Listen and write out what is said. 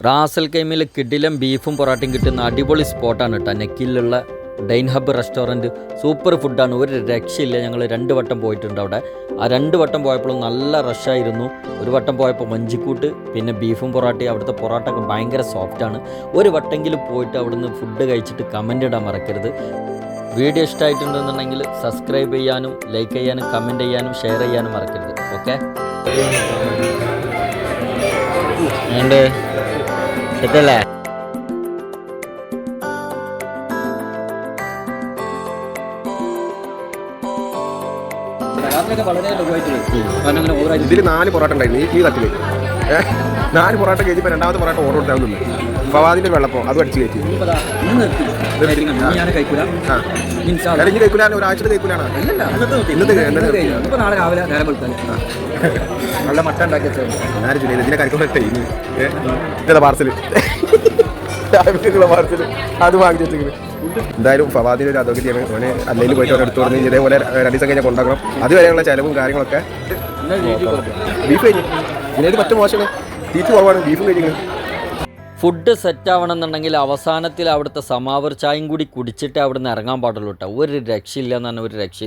Ras al കൈമിൽ കിടിലം ബീഫും പൊറാട്ടയും കിട്ടുന്ന അടിപൊളി സ്പോട്ടാണ് കേട്ടോ. നെക്കിലുള്ള ഡൈൻ ഹബ്ബ് റെസ്റ്റോറൻറ്റ്. സൂപ്പർ ഫുഡാണ്, ഒരു രക്ഷയില്ല. ഞങ്ങൾ 2 വട്ടം പോയിട്ടുണ്ട് അവിടെ. ആ 2 വട്ടം പോയപ്പോഴും നല്ല റഷായിരുന്നു. ഒരു വട്ടം പോയപ്പോൾ മഞ്ചിക്കൂട്ട്, പിന്നെ ബീഫും പൊറാട്ടയും. അവിടുത്തെ പൊറാട്ട ഒക്കെ ഭയങ്കര സോഫ്റ്റാണ്. ഒരു വട്ടെങ്കിലും പോയിട്ട് അവിടുന്ന് ഫുഡ് കഴിച്ചിട്ട് കമൻ്റ് ഇടാൻ മറക്കരുത്. വീഡിയോ ഇഷ്ടമായിട്ടുണ്ടെന്നുണ്ടെങ്കിൽ സബ്സ്ക്രൈബ് ചെയ്യാനും ലൈക്ക് ചെയ്യാനും കമൻറ്റ് ചെയ്യാനും ഷെയർ ചെയ്യാനും മറക്കരുത്. ഓക്കെ, ഉണ്ട് സെറ്റല്ലേ? ഇതിൽ 4 പൊറോട്ട ഉണ്ടായിരുന്നു ഈ തട്ടില്. 4 പൊറോട്ട കഴിച്ചപ്പോൾ 2ാമത്തെ പൊറോട്ട ഓർഡർ കൊടുത്താവുന്നുണ്ട്. ഫവാദിന്റെ വെള്ളപ്പം അത് അടിച്ചു കയറ്റി. ഇറങ്ങി കഴിക്കൂലാണ്, ഒരാഴ്ച കഴിക്കൂലാണ്. നല്ല മട്ട ഉണ്ടാക്കി ഇതിനെ കഴിക്കൊണ്ടേ ഇതാ പാർസല് പാർസല് അത് വാങ്ങി വെച്ചെങ്കിൽ എന്തായാലും ഫവാദിന് ഒരു അധോഗതിയാണ്. അവന് അല്ലെങ്കിൽ പോയിട്ട് അവിടെ എടുത്തു കൊടുത്ത് ഇതേപോലെ 2 ദിവസം കഴിഞ്ഞാൽ കൊണ്ടാക്കണം. അതുവരെയുള്ള ചിലവും കാര്യങ്ങളൊക്കെ. ബീഫ് കഴിഞ്ഞു, ഇതിനേത് പറ്റും മോശമാണ്, തീറ്റ് കുറവാണ്. ബീഫും കഴിഞ്ഞു. ഫുഡ് സെറ്റ് ആവണമെന്നുണ്ടെങ്കിൽ അവസാനത്തിൽ അവിടുത്തെ സമാവർ ചായയും കൂടി കുടിച്ചിട്ട് അവിടെ നിന്ന് ഇറങ്ങാൻ പാടുള്ളൂ കേട്ടോ. ഒരു രക്ഷയില്ല എന്ന് പറഞ്ഞാൽ ഒരു രക്ഷയില്ല.